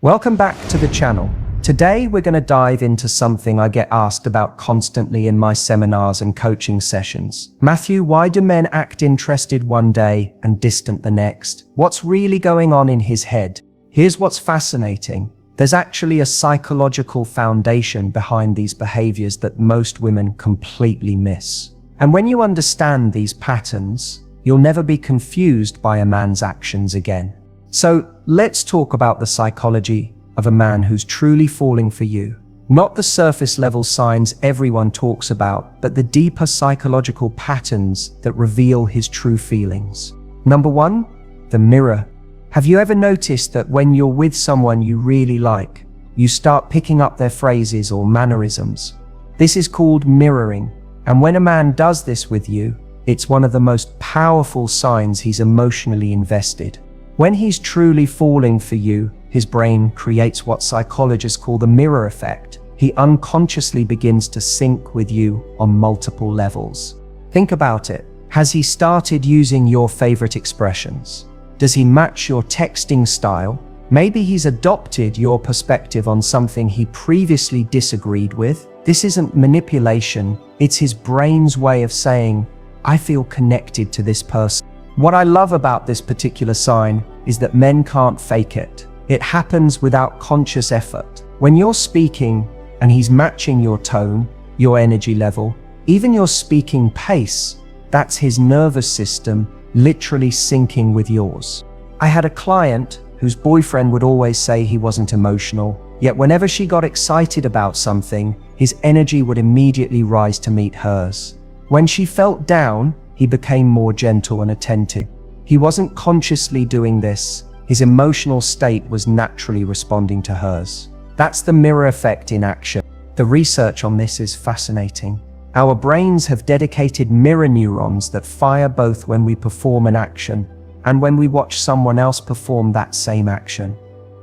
Welcome back to the channel. Today we're going to dive into something I get asked about constantly in my seminars and coaching sessions. Matthew, why do men act interested one day and distant the next? What's really going on in his head? Here's what's fascinating. There's actually a psychological foundation behind these behaviors that most women completely miss. And when you understand these patterns, you'll never be confused by a man's actions again. So let's talk about the psychology of a man who's truly falling for you. Not the surface level signs everyone talks about, but the deeper psychological patterns that reveal his true feelings. Number one, the mirror. Have you ever noticed that when you're with someone you really like, you start picking up their phrases or mannerisms? This is called mirroring. And when a man does this with you, it's one of the most powerful signs he's emotionally invested. When he's truly falling for you, his brain creates what psychologists call the mirror effect. He unconsciously begins to sync with you on multiple levels. Think about it. Has he started using your favorite expressions? Does he match your texting style? Maybe he's adopted your perspective on something he previously disagreed with. This isn't manipulation, it's his brain's way of saying, I feel connected to this person. What I love about this particular sign is that men can't fake it. It happens without conscious effort. When you're speaking and he's matching your tone, your energy level, even your speaking pace, that's his nervous system literally syncing with yours. I had a client whose boyfriend would always say he wasn't emotional, yet whenever she got excited about something, his energy would immediately rise to meet hers. When she felt down, he became more gentle and attentive. He wasn't consciously doing this. His emotional state was naturally responding to hers. That's the mirror effect in action. The research on this is fascinating. Our brains have dedicated mirror neurons that fire both when we perform an action and when we watch someone else perform that same action.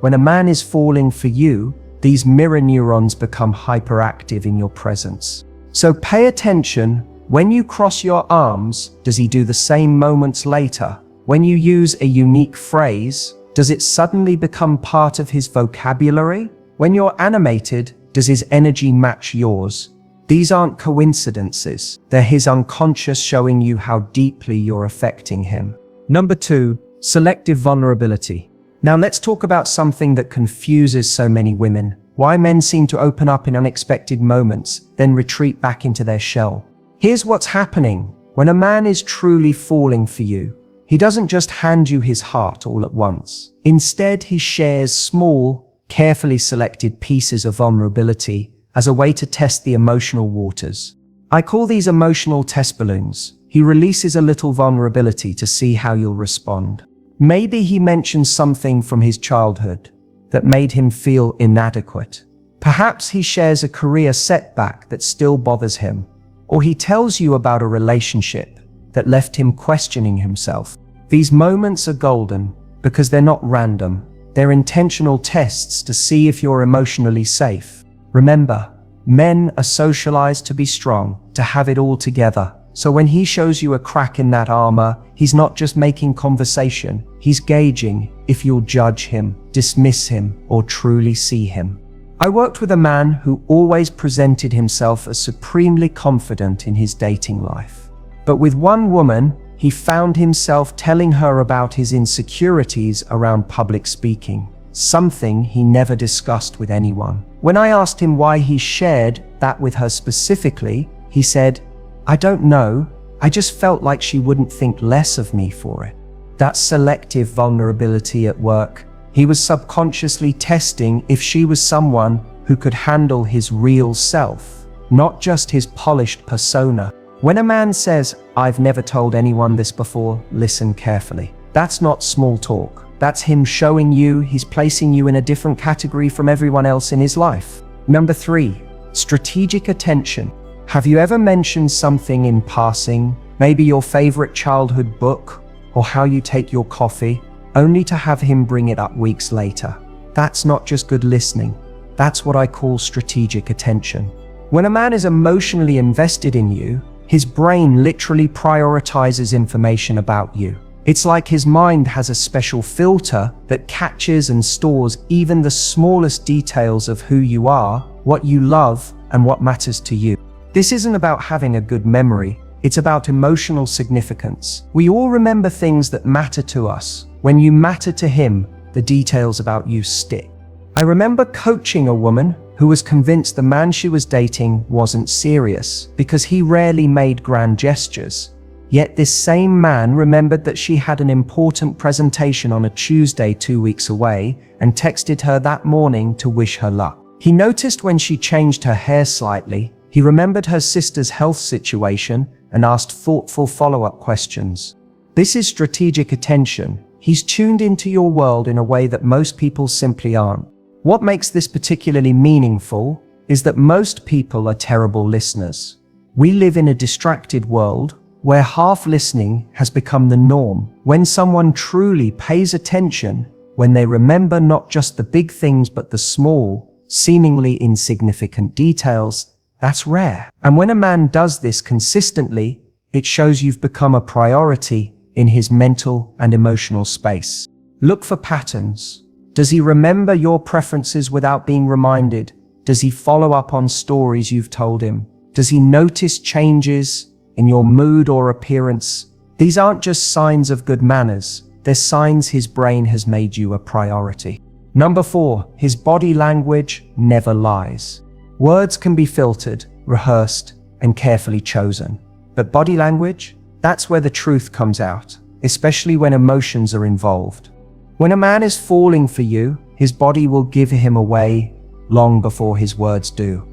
When a man is falling for you, these mirror neurons become hyperactive in your presence. So pay attention. When you cross your arms, does he do the same moments later? When you use a unique phrase, does it suddenly become part of his vocabulary? When you're animated, does his energy match yours? These aren't coincidences. They're his unconscious showing you how deeply you're affecting him. Number two, selective vulnerability. Now let's talk about something that confuses so many women. Why men seem to open up in unexpected moments, then retreat back into their shell. Here's what's happening. When a man is truly falling for you, he doesn't just hand you his heart all at once. Instead, he shares small, carefully selected pieces of vulnerability as a way to test the emotional waters. I call these emotional test balloons. He releases a little vulnerability to see how you'll respond. Maybe he mentions something from his childhood that made him feel inadequate. Perhaps he shares a career setback that still bothers him. Or he tells you about a relationship that left him questioning himself. These moments are golden because they're not random. They're intentional tests to see if you're emotionally safe. Remember, men are socialized to be strong, to have it all together. So when he shows you a crack in that armor, he's not just making conversation, he's gauging if you'll judge him, dismiss him, or truly see him. I worked with a man who always presented himself as supremely confident in his dating life. But with one woman, he found himself telling her about his insecurities around public speaking, something he never discussed with anyone. When I asked him why he shared that with her specifically, he said, I don't know, I just felt like she wouldn't think less of me for it. That's selective vulnerability at work. He was subconsciously testing if she was someone who could handle his real self, not just his polished persona. When a man says, I've never told anyone this before, listen carefully. That's not small talk. That's him showing you he's placing you in a different category from everyone else in his life. Number three, strategic attention. Have you ever mentioned something in passing, maybe your favorite childhood book, or how you take your coffee, only to have him bring it up weeks later? That's not just good listening. That's what I call strategic attention. When a man is emotionally invested in you, his brain literally prioritizes information about you. It's like his mind has a special filter that catches and stores even the smallest details of who you are, what you love, and what matters to you. This isn't about having a good memory, it's about emotional significance. We all remember things that matter to us. When you matter to him, the details about you stick. I remember coaching a woman who was convinced the man she was dating wasn't serious because he rarely made grand gestures. Yet this same man remembered that she had an important presentation on a Tuesday 2 weeks away and texted her that morning to wish her luck. He noticed when she changed her hair slightly, he remembered her sister's health situation and asked thoughtful follow-up questions. This is strategic attention. He's tuned into your world in a way that most people simply aren't. What makes this particularly meaningful is that most people are terrible listeners. We live in a distracted world where half listening has become the norm. When someone truly pays attention, when they remember not just the big things but the small, seemingly insignificant details, that's rare. And when a man does this consistently, it shows you've become a priority in his mental and emotional space. Look for patterns. Does he remember your preferences without being reminded? Does he follow up on stories you've told him? Does he notice changes in your mood or appearance? These aren't just signs of good manners, they're signs his brain has made you a priority. Number 4, his body language never lies. Words can be filtered, rehearsed, and carefully chosen. But body language? That's where the truth comes out, especially when emotions are involved. When a man is falling for you, his body will give him away long before his words do.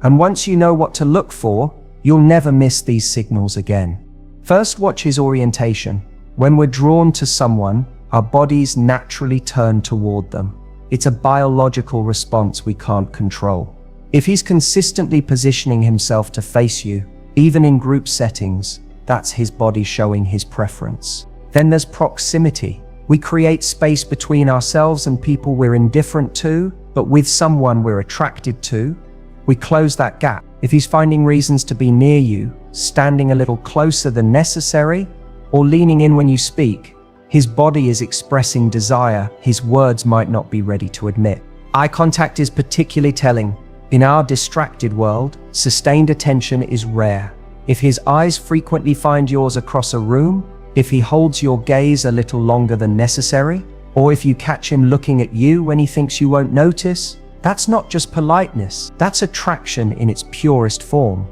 And once you know what to look for, you'll never miss these signals again. First, watch his orientation. When we're drawn to someone, our bodies naturally turn toward them. It's a biological response we can't control. If he's consistently positioning himself to face you, even in group settings, that's his body showing his preference. Then there's proximity. We create space between ourselves and people we're indifferent to, but with someone we're attracted to. We close that gap. If he's finding reasons to be near you, standing a little closer than necessary, or leaning in when you speak, his body is expressing desire his words might not be ready to admit. Eye contact is particularly telling. In our distracted world, sustained attention is rare. If his eyes frequently find yours across a room, if he holds your gaze a little longer than necessary, or if you catch him looking at you when he thinks you won't notice, that's not just politeness, that's attraction in its purest form.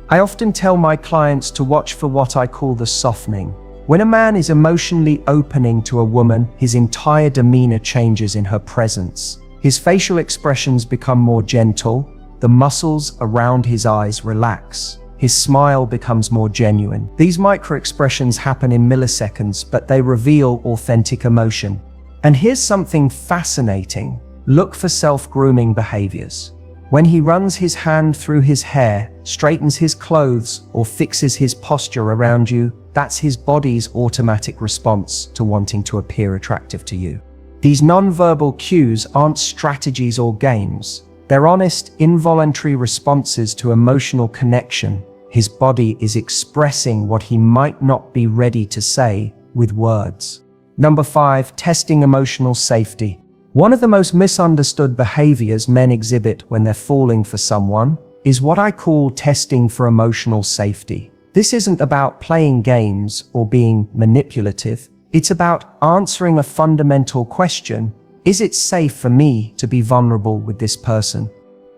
I often tell my clients to watch for what I call the softening. When a man is emotionally opening to a woman, his entire demeanor changes in her presence. His facial expressions become more gentle, the muscles around his eyes relax. His smile becomes more genuine. These micro-expressions happen in milliseconds, but they reveal authentic emotion. And here's something fascinating. Look for self-grooming behaviors. When he runs his hand through his hair, straightens his clothes, or fixes his posture around you, that's his body's automatic response to wanting to appear attractive to you. These non-verbal cues aren't strategies or games. They're honest, involuntary responses to emotional connection. His body is expressing what he might not be ready to say with words. Number 5, testing emotional safety. One of the most misunderstood behaviors men exhibit when they're falling for someone is what I call testing for emotional safety. This isn't about playing games or being manipulative. It's about answering a fundamental question. Is it safe for me to be vulnerable with this person?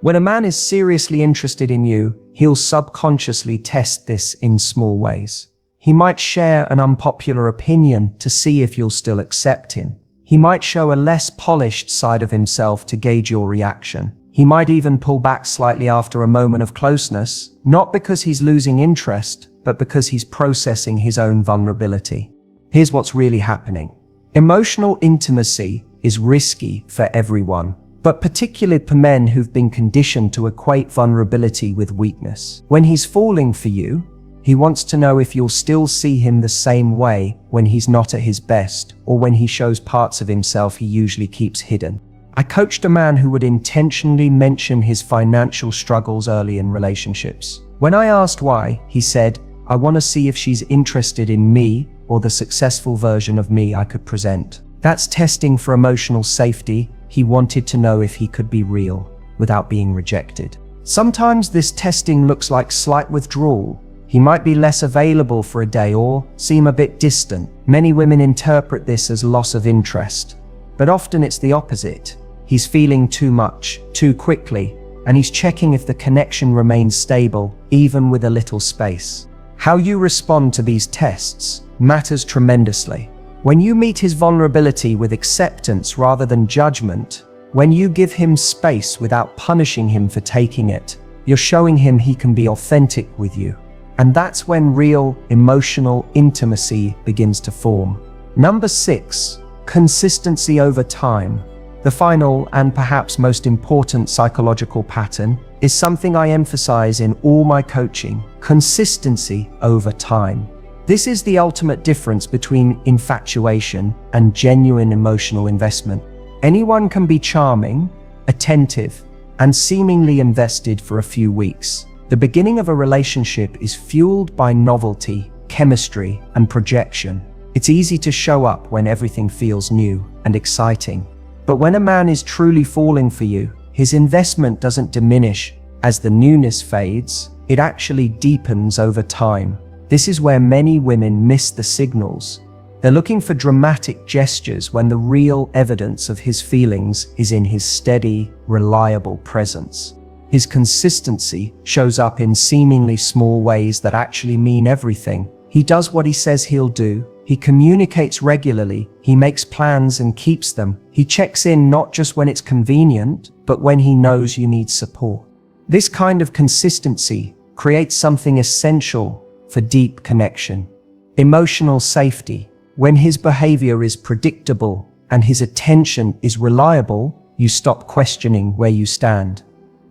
When a man is seriously interested in you, he'll subconsciously test this in small ways. He might share an unpopular opinion to see if you'll still accept him. He might show a less polished side of himself to gauge your reaction. He might even pull back slightly after a moment of closeness, not because he's losing interest, but because he's processing his own vulnerability. Here's what's really happening. Emotional intimacy is risky for everyone, but particularly for men who've been conditioned to equate vulnerability with weakness. When he's falling for you, he wants to know if you'll still see him the same way when he's not at his best, or when he shows parts of himself he usually keeps hidden. I coached a man who would intentionally mention his financial struggles early in relationships. When I asked why, he said, "I want to see if she's interested in me or the successful version of me I could present. That's testing for emotional safety. He wanted to know if he could be real without being rejected. Sometimes this testing looks like slight withdrawal. He might be less available for a day or seem a bit distant. Many women interpret this as loss of interest, but often it's the opposite. He's feeling too much, too quickly, and he's checking if the connection remains stable, even with a little space. How you respond to these tests matters tremendously. When you meet his vulnerability with acceptance rather than judgment, when you give him space without punishing him for taking it, you're showing him he can be authentic with you. And that's when real emotional intimacy begins to form. Number 6, consistency over time. The final and perhaps most important psychological pattern is something I emphasize in all my coaching: consistency over time. This is the ultimate difference between infatuation and genuine emotional investment. Anyone can be charming, attentive, and seemingly invested for a few weeks. The beginning of a relationship is fueled by novelty, chemistry, and projection. It's easy to show up when everything feels new and exciting. But when a man is truly falling for you, his investment doesn't diminish as the newness fades. It actually deepens over time. This is where many women miss the signals. They're looking for dramatic gestures when the real evidence of his feelings is in his steady, reliable presence. His consistency shows up in seemingly small ways that actually mean everything. He does what he says he'll do. He communicates regularly. He makes plans and keeps them. He checks in not just when it's convenient, but when he knows you need support. This kind of consistency creates something essential for deep connection: emotional safety. When his behavior is predictable and his attention is reliable, you stop questioning where you stand.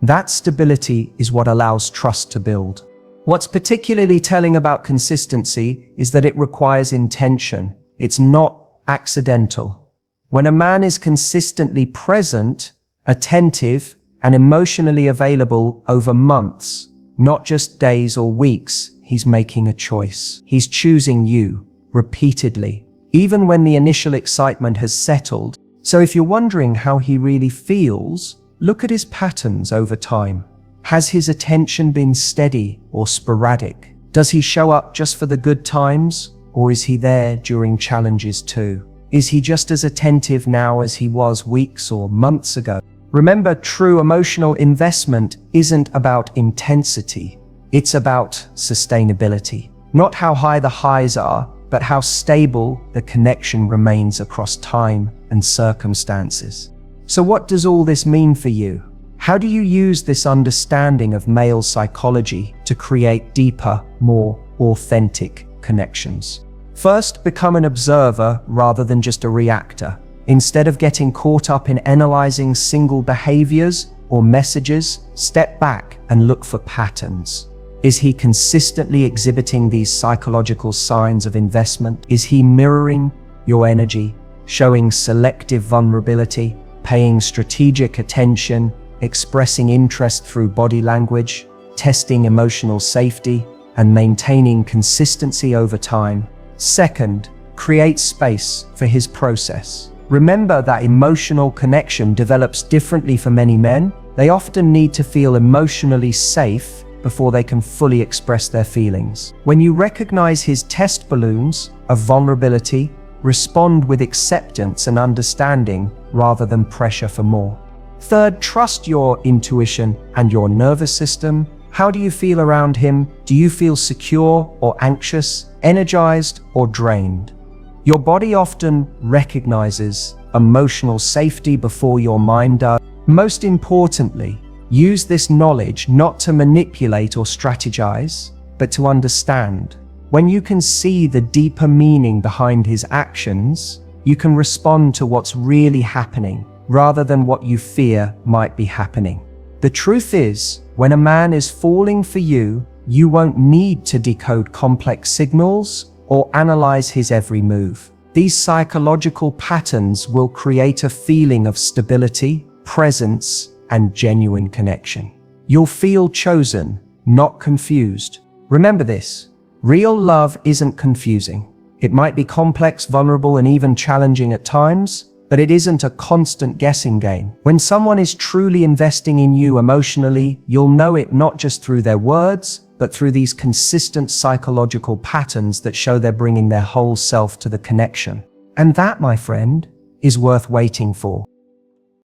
That stability is what allows trust to build. What's particularly telling about consistency is that it requires intention. It's not accidental. When a man is consistently present, attentive, and emotionally available over months, not just days or weeks, he's making a choice. He's choosing you repeatedly, even when the initial excitement has settled. So if you're wondering how he really feels, look at his patterns over time. Has his attention been steady or sporadic? Does he show up just for the good times, or is he there during challenges too? Is he just as attentive now as he was weeks or months ago? Remember, true emotional investment isn't about intensity. It's about sustainability. Not how high the highs are, but how stable the connection remains across time and circumstances. So what does all this mean for you? How do you use this understanding of male psychology to create deeper, more authentic connections? First, become an observer rather than just a reactor. Instead of getting caught up in analyzing single behaviors or messages, step back and look for patterns. Is he consistently exhibiting these psychological signs of investment? Is he mirroring your energy, showing selective vulnerability, paying strategic attention, expressing interest through body language, testing emotional safety, and maintaining consistency over time? Second, create space for his process. Remember that emotional connection develops differently for many men. They often need to feel emotionally safe before they can fully express their feelings. When you recognize his test balloons of vulnerability, respond with acceptance and understanding rather than pressure for more. Third, trust your intuition and your nervous system. How do you feel around him? Do you feel secure or anxious, energized or drained? Your body often recognizes emotional safety before your mind does. Most importantly, use this knowledge not to manipulate or strategize, but to understand. When you can see the deeper meaning behind his actions, you can respond to what's really happening rather than what you fear might be happening. The truth is, when a man is falling for you, you won't need to decode complex signals or analyze his every move. These psychological patterns will create a feeling of stability, presence, and genuine connection. You'll feel chosen, not confused. Remember this: real love isn't confusing. It might be complex, vulnerable, and even challenging at times, but it isn't a constant guessing game. When someone is truly investing in you emotionally, you'll know it not just through their words, but through these consistent psychological patterns that show they're bringing their whole self to the connection. And that, my friend, is worth waiting for.